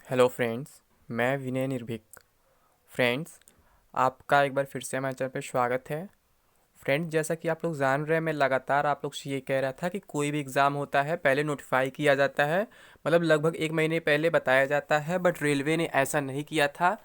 Hello friends, मैं विनय निर्भीक। Friends, आपका एक बार फिर से हमारे चैनल पे स्वागत है। फ्रेंड्स, जैसा कि आप लोग जान रहे हैं, मैं लगातार आप लोग से ये कह रहा था कि कोई भी एग्ज़ाम होता है पहले नोटिफाई किया जाता है, मतलब लगभग एक महीने पहले बताया जाता है। बट रेलवे ने ऐसा नहीं किया था।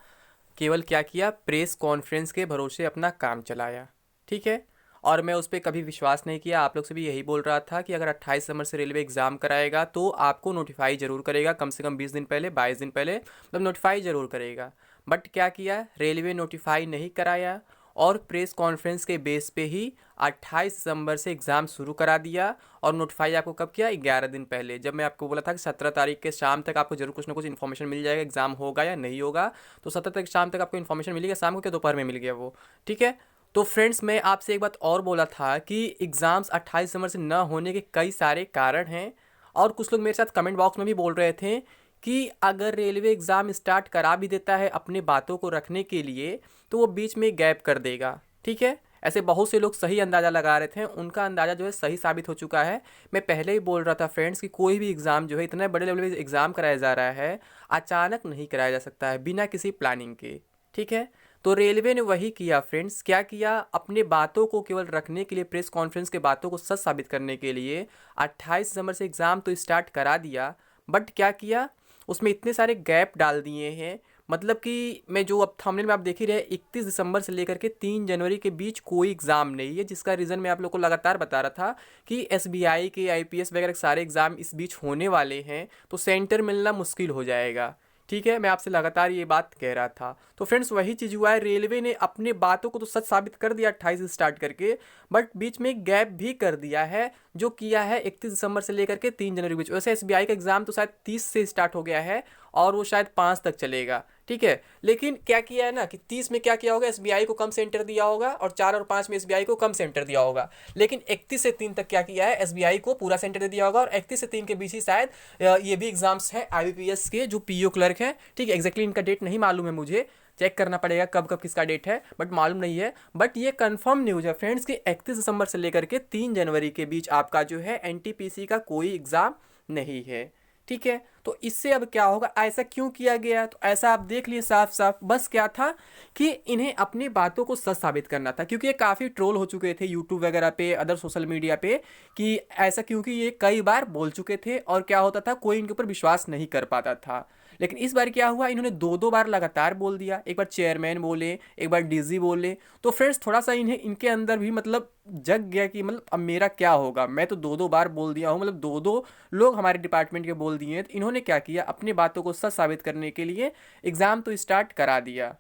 केवल क्या किया, प्रेस कॉन्फ्रेंस के भरोसे अपना काम चलाया। ठीक है। और मैं उस पर कभी विश्वास नहीं किया। आप लोग से भी यही बोल रहा था कि अगर 28 सितंबर से रेलवे एग्ज़ाम कराएगा तो आपको नोटिफाई ज़रूर करेगा, कम से कम 20 दिन पहले, 22 दिन पहले, मतलब नोटिफाई ज़रूर करेगा। बट क्या किया, रेलवे नोटिफाई नहीं कराया और प्रेस कॉन्फ्रेंस के बेस पे ही 28 सितंबर से एग्ज़ाम शुरू करा दिया। और नोटिफाई आपको कब किया, 11 दिन पहले, जब मैं आपको बोला था कि 17 तारीख के शाम तक आपको जरूर कुछ ना कुछ इन्फॉर्मेशन मिल जाएगा एग्ज़ाम होगा या नहीं होगा। तो 17 तारीख शाम तक आपको इन्फॉर्मेशन मिलेगा, शाम को क्या दोपहर में मिल गया वो। ठीक है। तो फ्रेंड्स, मैं आपसे एक बात और बोला था कि एग्ज़ाम्स 28 सितंबर से न होने के कई सारे कारण हैं। और कुछ लोग मेरे साथ कमेंट बॉक्स में भी बोल रहे थे कि अगर रेलवे एग्ज़ाम स्टार्ट करा भी देता है अपने बातों को रखने के लिए, तो वो बीच में गैप कर देगा। ठीक है। ऐसे बहुत से लोग सही अंदाज़ा लगा रहे थे, उनका अंदाज़ा जो है सही साबित हो चुका है। मैं पहले ही बोल रहा था फ्रेंड्स कि कोई भी एग्ज़ाम जो है, इतने बड़े लेवल पे एग्ज़ाम कराया जा रहा है, अचानक नहीं कराया जा सकता है बिना किसी प्लानिंग के। ठीक है। तो रेलवे ने वही किया फ्रेंड्स। क्या किया, अपने बातों को केवल रखने के लिए, प्रेस कॉन्फ्रेंस के बातों को सच साबित करने के लिए 28 सितंबर से एग्ज़ाम तो स्टार्ट करा दिया। बट क्या किया, उसमें इतने सारे गैप डाल दिए हैं। मतलब कि मैं जो अब थंबनेल में आप देख ही रहे, 31 दिसंबर से लेकर के 3 जनवरी के बीच कोई एग्ज़ाम नहीं है, जिसका रीज़न मैं आप लोग को लगातार बता रहा था कि एसबीआई के, आईपीएस वगैरह के सारे एग्ज़ाम इस बीच होने वाले हैं, तो सेंटर मिलना मुश्किल हो जाएगा। ठीक है। मैं आपसे लगातार ये बात कह रहा था। तो फ्रेंड्स, वही चीज़ हुआ है। रेलवे ने अपने बातों को तो सच साबित कर दिया 28 से स्टार्ट करके, बट बीच में गैप भी कर दिया है, जो किया है 31 दिसंबर से लेकर के 3 जनवरी के बीच। वैसे एसबीआई का एग्ज़ाम तो शायद 30 से स्टार्ट हो गया है और वो शायद 5 तक चलेगा। ठीक है। लेकिन क्या किया है ना कि 30 में क्या किया होगा, एसबीआई को कम सेंटर दिया होगा और 4 और 5 में एसबीआई को कम सेंटर दिया होगा। लेकिन 31 से 3 तक क्या किया है, एसबीआई को पूरा सेंटर दे दिया होगा। और 31 से 3 के बीच ही शायद ये भी एग्जाम्स हैं आईबीपीएस के, जो पीओ क्लर्क हैं। ठीक है। एग्जैक्टली इनका डेट नहीं मालूम है, मुझे चेक करना पड़ेगा कब कब किसका डेट है, बट मालूम नहीं है। बट ये कंफर्म न्यूज़ है फ्रेंड्स कि 31 दिसंबर से लेकर के 3 जनवरी के बीच आपका जो है एनटीपीसी का कोई एग्ज़ाम नहीं है। ठीक है। तो इससे अब क्या होगा, ऐसा क्यों किया गया, तो ऐसा आप देख लिए साफ साफ, बस क्या था कि इन्हें अपनी बातों को सच साबित करना था। क्योंकि ये काफ़ी ट्रोल हो चुके थे यूट्यूब वगैरह पे, अदर सोशल मीडिया पे, कि ऐसा क्योंकि ये कई बार बोल चुके थे और क्या होता था, कोई इनके ऊपर विश्वास नहीं कर पाता था। लेकिन इस बार क्या हुआ, इन्होंने दो दो बार लगातार बोल दिया। एक बार चेयरमैन बोले, एक बार डीजी बोले। तो फ्रेंड्स, थोड़ा सा इन्हें इनके अंदर भी मतलब जग गया कि मतलब अब मेरा क्या होगा, मैं तो दो दो बार बोल दिया हूँ, मतलब दो दो लोग हमारे डिपार्टमेंट के बोल दिए हैं। तो इन्होंने क्या किया, अपनी बातों को सच साबित करने के लिए एग्ज़ाम तो स्टार्ट करा दिया।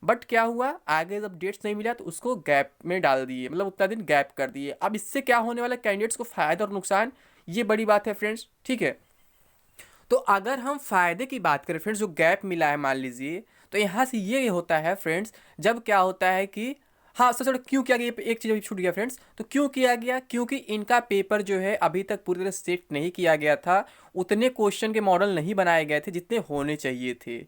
बट क्या हुआ, आगे जब डेट्स नहीं मिला तो उसको गैप में डाल दिए, मतलब उतना दिन गैप कर दिए। अब इससे क्या होने वाला, कैंडिडेट्स को फ़ायदा और नुकसान, ये बड़ी बात है फ्रेंड्स। ठीक है। तो अगर हम फायदे की बात करें फ्रेंड्स, जो गैप मिला है मान लीजिए, तो यहाँ से ये होता है फ्रेंड्स, जब क्या होता है कि, हाँ सबसे बड़ा क्यों किया गया, ये एक चीज़ अभी छूट गया फ्रेंड्स। तो क्यों किया गया, क्योंकि इनका पेपर जो है अभी तक पूरी तरह सेट नहीं किया गया था। उतने क्वेश्चन के मॉडल नहीं बनाए गए थे जितने होने चाहिए थे।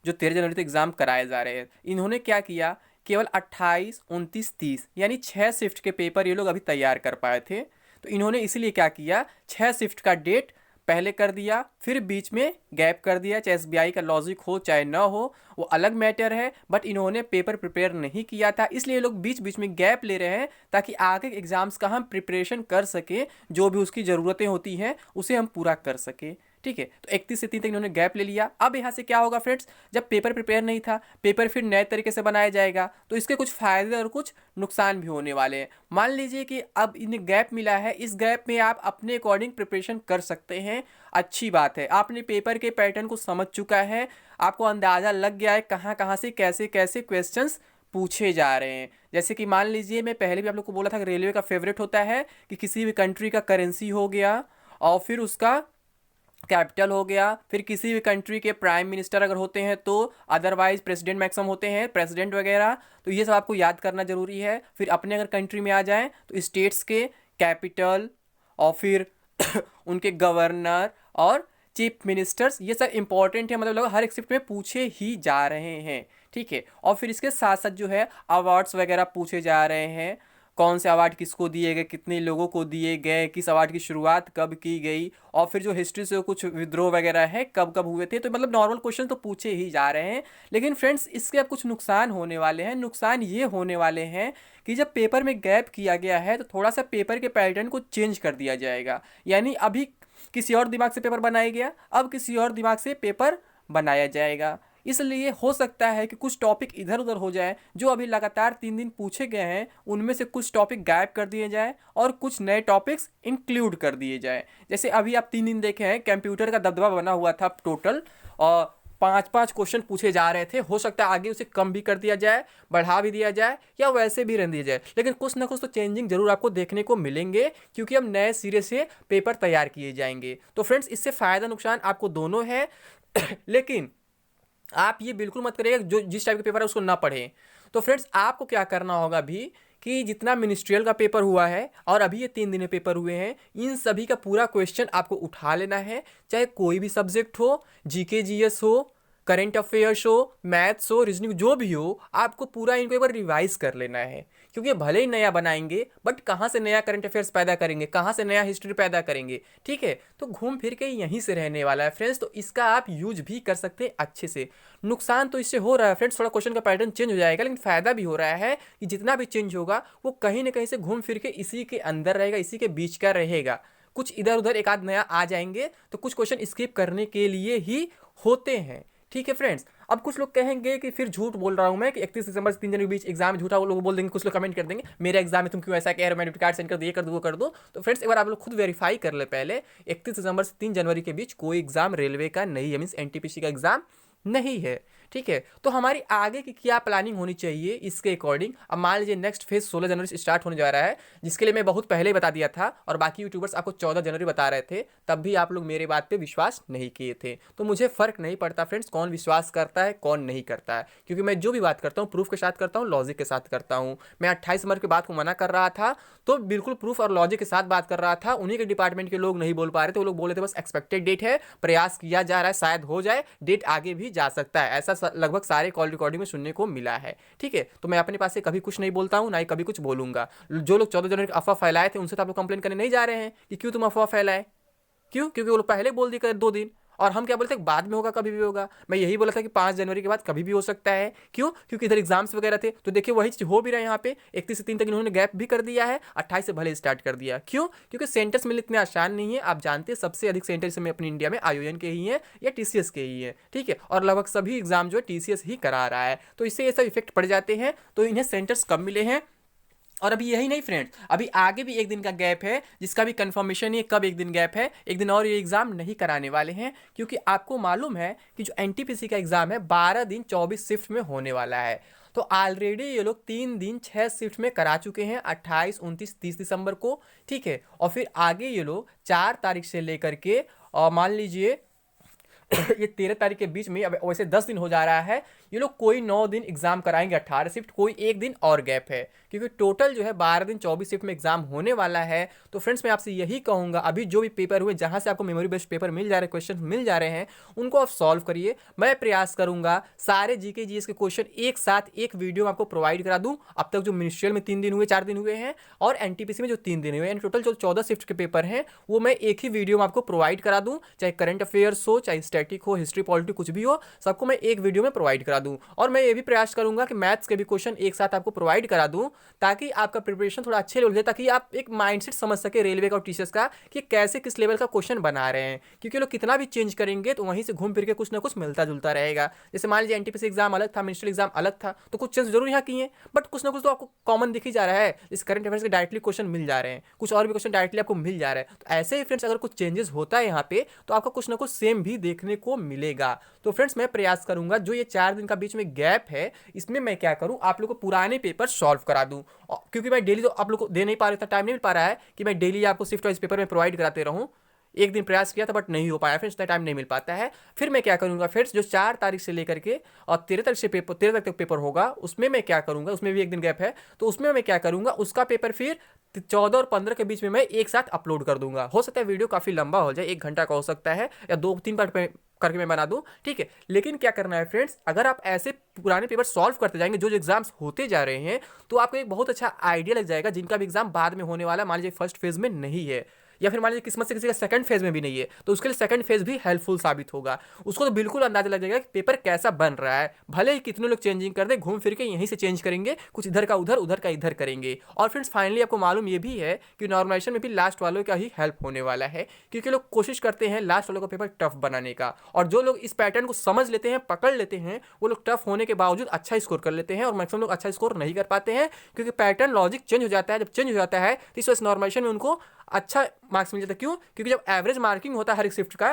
जो 13 जनवरी तक एग्जाम कराए जा रहे हैं, इन्होंने क्या किया, केवल 28, 29, 30 यानी 6 शिफ्ट के पेपर ये लोग अभी तैयार कर पाए थे। तो इन्होंने इसीलिए क्या किया, 6 शिफ्ट का डेट पहले कर दिया, फिर बीच में गैप कर दिया। चाहे एसबीआई का लॉजिक हो चाहे ना हो, वो अलग मैटर है, बट इन्होंने पेपर प्रिपेयर नहीं किया था, इसलिए लोग बीच बीच में गैप ले रहे हैं, ताकि आगे एग्जाम्स का हम प्रिपरेशन कर सके, जो भी उसकी ज़रूरतें होती हैं उसे हम पूरा कर सके। ठीक है। तो 31 से 3 तक इन्होंने गैप ले लिया। अब यहाँ से क्या होगा फ्रेंड्स, जब पेपर प्रिपेयर नहीं था, पेपर फिर नए तरीके से बनाया जाएगा, तो इसके कुछ फ़ायदे और कुछ नुकसान भी होने वाले हैं। मान लीजिए कि अब इन्हें गैप मिला है, इस गैप में आप अपने अकॉर्डिंग प्रिपरेशन कर सकते हैं। अच्छी बात है, आपने पेपर के पैटर्न को समझ चुका है, आपको अंदाज़ा लग गया है कहाँ कहाँ से कैसे कैसे क्वेश्चंस पूछे जा रहे हैं। जैसे कि मान लीजिए, मैं पहले भी आप लोग को बोला था कि रेलवे का फेवरेट होता है कि किसी भी कंट्री का करेंसी हो गया, और फिर उसका कैपिटल हो गया, फिर किसी भी कंट्री के प्राइम मिनिस्टर अगर होते हैं तो, अदरवाइज प्रेसिडेंट मैक्सिमम होते हैं, प्रेसिडेंट वगैरह। तो ये सब आपको याद करना जरूरी है। फिर अपने अगर कंट्री में आ जाएं तो स्टेट्स के कैपिटल, और फिर उनके गवर्नर और चीफ मिनिस्टर्स, ये सब इंपॉर्टेंट है, मतलब हर एक शिफ्ट में पूछे ही जा रहे हैं। ठीक है। और फिर इसके साथ साथ जो है अवार्ड्स वगैरह पूछे जा रहे हैं। कौन से अवार्ड किसको दिए गए, कितने लोगों को दिए गए, किस अवार्ड की शुरुआत कब की गई, और फिर जो हिस्ट्री से कुछ विद्रोह वगैरह है कब कब हुए थे। तो मतलब नॉर्मल क्वेश्चन तो पूछे ही जा रहे हैं, लेकिन फ्रेंड्स इसके अब कुछ नुकसान होने वाले हैं। नुकसान ये होने वाले हैं कि जब पेपर में गैप किया गया है तो थोड़ा सा पेपर के पैटर्न को चेंज कर दिया जाएगा। यानी अभी किसी और दिमाग से पेपर बनाया गया, अब किसी और दिमाग से पेपर बनाया जाएगा। इसलिए हो सकता है कि कुछ टॉपिक इधर उधर हो जाए। जो अभी लगातार 3 दिन पूछे गए हैं उनमें से कुछ टॉपिक गायब कर दिए जाए और कुछ नए टॉपिक्स इंक्लूड कर दिए जाए। जैसे अभी आप 3 दिन देखे हैं, कंप्यूटर का दबदबा बना हुआ था टोटल, और 5-5 क्वेश्चन पूछे जा रहे थे। हो सकता है आगे उसे कम भी कर दिया जाए, बढ़ा भी दिया जाए, या वैसे भी रहने दिया जाए, लेकिन कुछ ना कुछ तो चेंजिंग जरूर आपको देखने को मिलेंगे, क्योंकि अब नए सिरे से पेपर तैयार किए जाएंगे। तो फ्रेंड्स इससे फ़ायदा नुकसान आपको दोनों है। लेकिन आप ये बिल्कुल मत करिएगा जो जिस टाइप के पेपर है उसको ना पढ़ें। तो फ्रेंड्स आपको क्या करना होगा अभी कि जितना मिनिस्ट्रियल का पेपर हुआ है और अभी ये 3 दिन पेपर हुए हैं, इन सभी का पूरा क्वेश्चन आपको उठा लेना है। चाहे कोई भी सब्जेक्ट हो, जीके जीएस हो, करंट अफेयर्स हो, मैथ्स हो, रीजनिंग, जो भी हो, आपको पूरा इनको एक बार रिवाइज कर लेना है। क्योंकि भले ही नया बनाएंगे, बट कहाँ से नया करंट अफेयर्स पैदा करेंगे, कहाँ से नया हिस्ट्री पैदा करेंगे, ठीक है। तो घूम फिर के यहीं से रहने वाला है फ्रेंड्स। तो इसका आप यूज भी कर सकते हैं अच्छे से। नुकसान तो इससे हो रहा है फ्रेंड्स, थोड़ा क्वेश्चन का पैटर्न चेंज हो जाएगा, लेकिन फायदा भी हो रहा है कि जितना भी चेंज होगा वो कहीं ना कहीं से घूम फिर के इसी के अंदर रहेगा, इसी के बीच का रहेगा। कुछ इधर उधर एक आध नया आ जाएंगे तो कुछ क्वेश्चन स्किप करने के लिए ही होते हैं, ठीक है फ्रेंड्स। अब कुछ लोग कहेंगे कि फिर झूठ बोल रहा हूं मैं कि 31 दिसंबर से 3 जनवरी के बीच एग्जाम है, झूठा वो लोग बोल देंगे। कुछ लोग कमेंट कर देंगे मेरे एग्जाम में तुम क्यों ऐसा कह रहे हो, मैं कार्ड सेंड कर दो, ये कर दो, वो कर दो। तो फ्रेंड्स एक बार आप लोग खुद वेरीफाई कर ले पहले, 31 दिसंबर से 3 जनवरी के बीच कोई एग्जाम रेलवे का नहीं है, मीन्स एनटीपीसी का एग्जाम नहीं है, ठीक है। तो हमारी आगे की क्या प्लानिंग होनी चाहिए इसके अकॉर्डिंग। अब मान लीजिए नेक्स्ट फेज 16 जनवरी से स्टार्ट होने जा रहा है, जिसके लिए मैं बहुत पहले ही बता दिया था और बाकी यूट्यूबर्स आपको 14 जनवरी बता रहे थे, तब भी आप लोग मेरे बात पे विश्वास नहीं किए थे। तो मुझे फर्क नहीं पड़ता फ्रेंड्स कौन विश्वास करता है कौन नहीं करता है, क्योंकि मैं जो भी बात करता हूँ प्रूफ के साथ करता हूँ, लॉजिक के साथ करता हूँ। मैं 28 नंबर की बात को मना कर रहा था तो बिल्कुल प्रूफ और लॉजिक के साथ बात कर रहा था। उन्हीं के डिपार्टमेंट के लोग नहीं बोल पा रहे थे, वो लोग बोले थे बस एक्सपेक्टेड डेट है, प्रयास किया जा रहा है, शायद हो जाए, डेट आगे भी जा सकता है, ऐसा लगभग सारे कॉल रिकॉर्डिंग में सुनने को मिला है, ठीक है। तो मैं अपने पास से कभी कुछ नहीं बोलता हूं, ना ही कभी कुछ बोलूंगा। जो लोग 14 जनवरी अफवाह फैलाए थे उनसे तो आप लोग कंप्लेन करने नहीं जा रहे हैं कि क्यों तुम अफवाह फैलाए, क्यों, क्योंकि वो लोग पहले बोल दिए 2 दिन, और हम क्या बोलते हैं बाद में होगा, कभी भी होगा। मैं यही बोला था कि 5 जनवरी के बाद कभी भी हो सकता है, क्यों, क्योंकि इधर एग्जाम्स वगैरह थे। तो देखिए वही चीज हो भी रहा है यहाँ पे, 31 से 3 तक इन्होंने गैप भी कर दिया है, 28 से भले स्टार्ट कर दिया। क्यों, क्योंकि सेंटर्स मिलने इतने आसान नहीं है। आप जानते हैं सबसे अधिक सेंटर्स में अपनी इंडिया में आईओएन के ही है या टीसीएस के ही है, ठीक है, और लगभग सभी एग्जाम जो है टीसीएस ही करा रहा है। तो इससे ये सब इफेक्ट पड़ जाते हैं, तो इन्हें सेंटर्स कम मिले हैं। और अभी यही नहीं फ्रेंड्स, अभी आगे भी 1 दिन का गैप है, जिसका भी कंफर्मेशन नहीं है कब 1 दिन गैप है। 1 दिन और ये एग्जाम नहीं कराने वाले हैं, क्योंकि आपको मालूम है कि जो एनटीपीसी का एग्जाम है 12 दिन 24 शिफ्ट में होने वाला है। तो ऑलरेडी ये लोग 3 दिन 6 शिफ्ट में करा चुके हैं, 28, 29, 30 दिसंबर को, ठीक है। और फिर आगे ये लोग 4 तारीख से लेकर के, और मान लीजिए ये 13 तारीख के बीच में, अब वैसे 10 दिन हो जा रहा है, ये लोग कोई 9 दिन एग्जाम कराएंगे, 18 शिफ्ट, कोई 1 दिन और गैप है, क्योंकि टोटल जो है 12 दिन 24 शिफ्ट में एग्जाम होने वाला है। तो फ्रेंड्स मैं आपसे यही कहूंगा, अभी जो भी पेपर हुए जहां से आपको मेमोरी बेस्ड पेपर मिल जा रहे हैं, क्वेश्चन मिल जा रहे हैं, उनको आप सॉल्व करिए। मैं प्रयास करूंगा सारे जीके जीएस के क्वेश्चन एक साथ एक वीडियो में आपको प्रोवाइड करा दूं। अब तक जो मिनिस्ट्रियल में 3 दिन हुए, 4 दिन हुए हैं, और एनटीपीसी में जो 3 दिन हुए हैं, टोटल जो 14 शिफ्ट के पेपर हैं वो मैं एक ही वीडियो में आपको प्रोवाइड करा दूं। चाहे करंट अफेयर्स हो, चाहे स्टैटिक हो, हिस्ट्री पॉलिटी कुछ भी हो, सबको मैं एक वीडियो में प्रोवाइड करा दूं। और मैं ये भी प्रयास करूंगा कि मैथ्स के भी क्वेश्चन एक साथ आपको प्रोवाइड करा दूं, ताकि आपका प्रिपरेशन थोड़ा अच्छे लेवल हो जाए, ताकि आप एक माइंडसेट समझ सके रेलवे का और टीचर्स का कि कैसे किस लेवल का क्वेश्चन बना रहे हैं। क्योंकि लोग कितना भी चेंज करेंगे तो वहीं से घूम फिर के कुछ ना कुछ मिलता जुलता रहेगा। जैसे मान लीजिए एनटीपीसी एग्जाम अलग था, मिनिस्ट्रियल एग्जाम अलग था, तो कुछ चेंज जरूर यहाँ किए, बट कुछ ना कुछ तो आपको कॉमन दिख ही जा रहा है। जैसे करंट अफेयर्स के डायरेक्टली क्वेश्चन मिल जा रहे हैं, कुछ और भी क्वेश्चन डायरेक्टली आपको मिल जा रहा है। तो ऐसे ही फ्रेंड्स अगर कुछ चेंजेस होता है यहाँ पे, तो आपको कुछ ना कुछ सेम भी देखने को मिलेगा। तो फ्रेंड्स मैं प्रयास करूंगा जो ये 4 दिन का बीच में गैप है, इसमें मैं क्या करूं, आप लोगों को पुराने पेपर सॉल्व करा दूं। क्योंकि मैं डेली तो आप लोग को दे नहीं पा रहा था, टाइम नहीं मिल पा रहा है कि मैं डेली आपको शिफ्ट वाइज पेपर में प्रोवाइड कराते रहूं। एक दिन प्रयास किया था बट नहीं हो पाया, फिर इतना टाइम नहीं मिल पाता है। फिर मैं क्या करूंगा फ्रेंड्स, जो 4 तारीख से लेकर के और 13 तारीख से पेपर 13 तारीख तक पेपर होगा, उसमें मैं क्या करूंगा, उसमें भी 1 दिन गैप है, तो उसमें मैं क्या करूंगा, उसका पेपर फिर 14 और 15 के बीच में मैं एक साथ अपलोड कर दूंगा। हो सकता है वीडियो काफ़ी लंबा हो जाए, 1 घंटा का हो सकता है, या 2-3 पार्ट में करके मैं बना दूं, ठीक है। लेकिन क्या करना है फ्रेंड्स, अगर आप ऐसे पुराने पेपर सॉल्व करते जाएंगे जो जो एग्जाम्स होते जा रहे हैं, तो आपको एक बहुत अच्छा आइडिया लग जाएगा जिनका भी एग्जाम बाद में होने वाला, मान लीजिए फर्स्ट फेज में नहीं है, या फिर मान लीजिए किस्मत से किसी का सेकंड फेज में भी नहीं है, तो उसके लिए सेकंड फेज भी हेल्पफुल साबित होगा। उसको तो बिल्कुल अंदाजा लग जाएगा कि पेपर कैसा बन रहा है, भले ही कितने लोग चेंजिंग कर दे, घूम फिर के यहीं से चेंज करेंगे, कुछ इधर का उधर, उधर का इधर करेंगे। और फ्रेंड्स फाइनली आपको मालूम ये भी है कि नॉर्मलाइजेशन में भी लास्ट वालों का ही हेल्प होने वाला है, क्योंकि लोग कोशिश करते हैं लास्ट वालों का पेपर टफ बनाने का, और जो लोग इस पैटर्न को समझ लेते हैं, पकड़ लेते हैं, वो लोग टफ होने के बावजूद अच्छा स्कोर कर लेते हैं, और मैक्सिमम लोग अच्छा स्कोर नहीं कर पाते हैं, क्योंकि पैटर्न लॉजिक चेंज हो जाता है। जब चेंज हो जाता है तो इस वजह से नॉर्मलाइजेशन में उनको अच्छा मार्क्स मिल जाता है। क्यों? क्योंकि जब एवरेज मार्किंग होता है हर एक शिफ्ट का,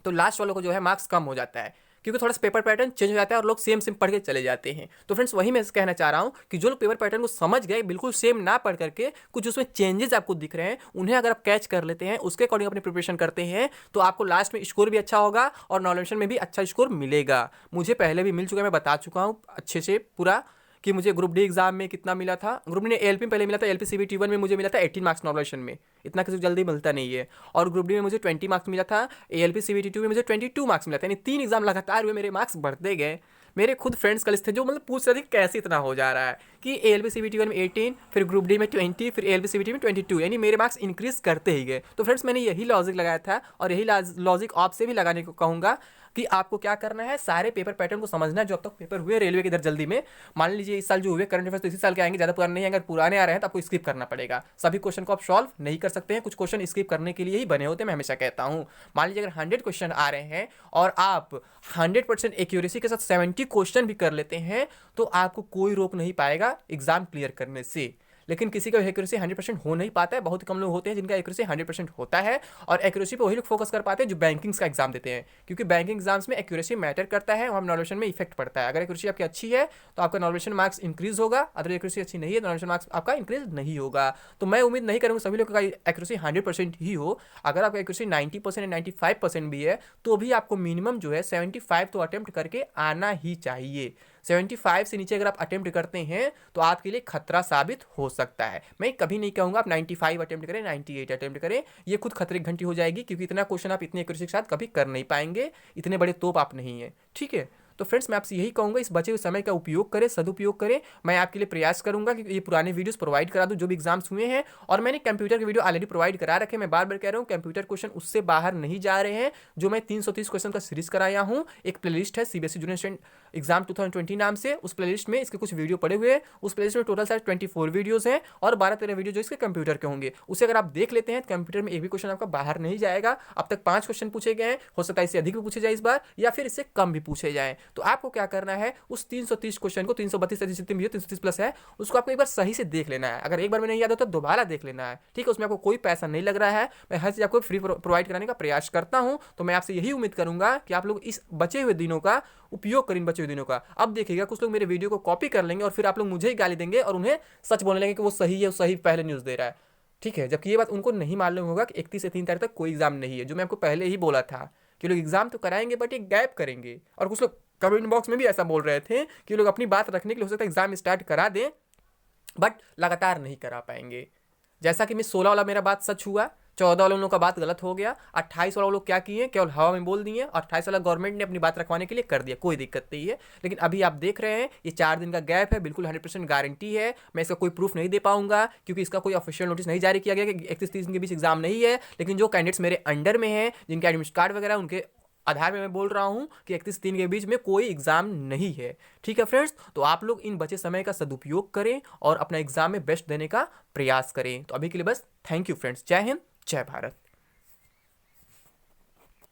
तो लास्ट वालों को जो है मार्क्स कम हो जाता है, क्योंकि थोड़ा सा पेपर पैटर्न चेंज हो जाता है और लोग सेम सेम पढ़ के चले जाते हैं। तो फ्रेंड्स वही मैं कहना चाह रहा हूँ कि जो लोग पेपर पैटर्न को समझ गए, बिल्कुल सेम ना पढ़ करके कुछ उसमें चेंजेस आपको दिख रहे हैं, उन्हें अगर आप कैच कर लेते हैं, उसके अकॉर्डिंग अपनी प्रिपरेशन करते हैं, तो आपको लास्ट में स्कोर भी अच्छा होगा और नॉलेज में भी अच्छा स्कोर मिलेगा। मुझे पहले भी मिल चुका है, मैं बता चुका हूँ अच्छे से पूरा कि मुझे ग्रुप डी एग्जाम में कितना मिला था। ग्रुप डी ने एलपी में पहले मिला था, एलपी सीबीटी 1 में मुझे मिला था 18 मार्क्स नॉर्मलाइजेशन में, इतना किसी को जल्दी मिलता नहीं है। और ग्रुप डी में मुझे 20 मार्क्स मिला था, एलपी सीबीटी 2 में मुझे 22 मार्क्स मिला था, यानी 3 एग्जाम लगातार हुए, मेरे मार्क्स बढ़ते गए। मेरे खुद फ्रेंड्स कल थे जो मतलब पूछ रहे थे कैसे इतना हो जा रहा है, कि एलपी सीबीटी 1 में 18, फिर ग्रुप डी में 20, फिर एलपी सीबीटी में 22, यानी मेरे मार्क्स इंक्रीज करते ही गए। तो फ्रेंड्स मैंने यही लॉजिक लगाया था, और यही लॉजिक आपसे भी लगाने को कहूँगा कि आपको क्या करना है, सारे पेपर पैटर्न को समझना है जो अब तक पेपर हुए रेलवे के इधर जल्दी में। मान लीजिए इस साल जो हुए करंट अफेयर्स तो इसी साल के आएंगे, ज़्यादा पुराने नहीं आएंगे। अगर पुराने आ रहे हैं तो आपको स्किप करना पड़ेगा, सभी क्वेश्चन को आप सॉल्व नहीं कर सकते हैं, कुछ क्वेश्चन स्किप करने के लिए ही बने होते हैं, मैं हमेशा कहता हूँ। मान लीजिए अगर 100 क्वेश्चन आ रहे हैं और आप 100% एक्यूरेसी के साथ 70 क्वेश्चन भी कर लेते हैं, तो आपको कोई रोक नहीं पाएगा एग्जाम क्लियर करने से। लेकिन किसी का एक्यूरेसी 100% हो नहीं पाता है, बहुत कम लोग होते हैं जिनका एक्यूरेसी 100% होता है, और एक्यूरेसी पे वही लोग फोकस कर पाते हैं जो बैंकिंग्स का एग्जाम देते हैं, क्योंकि बैंकिंग एग्जाम्स में एक्यूरेसी मैटर करता है, वहाँ नॉलेज में इफेक्ट पड़ता है। अगर एक्यूरेसी आपकी अच्छी है तो आपका नॉलेज मार्क्स इंक्रीज होगा, अगर एक्यूरेसी अच्छी नहीं है तो नॉलेज मार्क्स आपका इंक्रीज नहीं होगा। तो मैं उम्मीद नहीं करूँगा सभी लोगों का एक्यूरेसी 100% ही हो। अगर आपका एक्यूरेसी 90% या 95% भी है, तो भी आपको मिनिमम जो है 75 तो अटेम्प्ट करके आना ही चाहिए। 75 से नीचे अगर आप अटेम्प्ट करते हैं तो आपके लिए खतरा साबित हो सकता है। मैं कभी नहीं कहूँगा आप 95 अटेम्प्ट करें, 98 अटेम्प्ट करें, ये खुद खतरे की घंटी हो जाएगी, क्योंकि इतना क्वेश्चन आप इतने एक्यूरेसी के साथ कभी कर नहीं पाएंगे, इतने बड़े तोप आप नहीं है, ठीक है। तो फ्रेंड्स मैं आपसे यही कहूँगा, इस बचे हुए समय का उपयोग करें, सदुपयोग करें। मैं आपके लिए प्रयास करूँगा कि ये पुराने वीडियोस प्रोवाइड करा दूँ जो भी एग्जाम्स हुए हैं, और मैंने कंप्यूटर के वीडियो ऑलरेडी प्रोवाइड करा रखे। मैं बार बार कह रहा हूँ कंप्यूटर क्वेश्चन उससे बाहर नहीं जा रहे हैं, जो मैं 330 क्वेश्चन का सीरीज कराया हूँ। एक प्लेलिस्ट है सीबीएसई जूनियर स्टूडेंट एग्जाम 2020 नाम से, उस प्लेलिस्ट में इसके कुछ वीडियो पड़े हुए हैं। उस प्लेलिस्ट में टोटल शायद 24 वीडियोस हैं, और 12-13 वीडियो जो इसके कंप्यूटर के होंगे। उसे अगर आप देख लेते हैं तो कंप्यूटर में एक भी क्वेश्चन आपका बाहर नहीं जाएगा। अब तक 5 क्वेश्चन पूछे गए हैं, हो सकता है इससे अधिक भी पूछे जाए इस बार, या फिर इससे कम भी पूछे जाए। तो आपको क्या करना है, उस 330 क्वेश्चन को, 332 जितने भी 330 प्लस है, उसको आपको एक बार सही से देख लेना है। अगर एक बार में नहीं याद होता तो दोबारा देख लेना है, ठीक है। उसमें आपको कोई पैसा नहीं लग रहा है, मैं हर चीज़ आपको फ्री प्रोवाइड कराने का प्रयास करता हूँ। तो मैं आपसे यही उम्मीद करूंगा कि आप लोग इस बचे हुए दिनों का उपयोग करें, बचे हुए दिनों का। अब देखिएगा कुछ लोग मेरे वीडियो को कॉपी कर लेंगे और फिर आप लोग मुझे ही गाली देंगे और उन्हें सच बोलने लगेंगे कि वो सही है, वो सही पहले न्यूज़ दे रहा है, ठीक है। जबकि ये बात उनको नहीं मालूम होगा कि 31 से 3 तारीख तक कोई एग्जाम नहीं है, जो मैं आपको पहले ही बोला था कि लोग एग्जाम तो कराएंगे बट एक गैप करेंगे। और कुछ लोग कमेंट बॉक्स में भी ऐसा बोल रहे थे कि लोग अपनी बात रखने के लिए हो सकता है एग्जाम स्टार्ट करा दें, बट लगातार नहीं करा पाएंगे। जैसा कि मैं 16 वाला मेरा बात सच हुआ, 14 वालों का बात गलत हो गया, 28 वाला लोग क्या किए, केवल हवा में बोल दिए, 28 वाला गवर्नमेंट ने अपनी बात रखवाने के लिए कर दिया, कोई दिक्कत नहीं है। लेकिन अभी आप देख रहे हैं ये 4 दिन का गैप है, बिल्कुल 100% गारंटी है। मैं इसका कोई प्रूफ नहीं दे पाऊंगा, क्योंकि इसका कोई ऑफिशियल नोटिस नहीं जारी किया गया कि 31-30 दिन के बीच एग्जाम नहीं है। लेकिन जो कैंडिडेट्स मेरे अंडर में हैं, जिनके एडमिट कार्ड वगैरह, उनके आधार में मैं बोल रहा हूं कि 31-3 के बीच में कोई एग्जाम नहीं है, ठीक है फ्रेंड्स। तो आप लोग इन बचे समय का सदुपयोग करें और अपना एग्जाम में बेस्ट देने का प्रयास करें। तो अभी के लिए बस थैंक यू फ्रेंड्स, जय हिंद, जय भारत।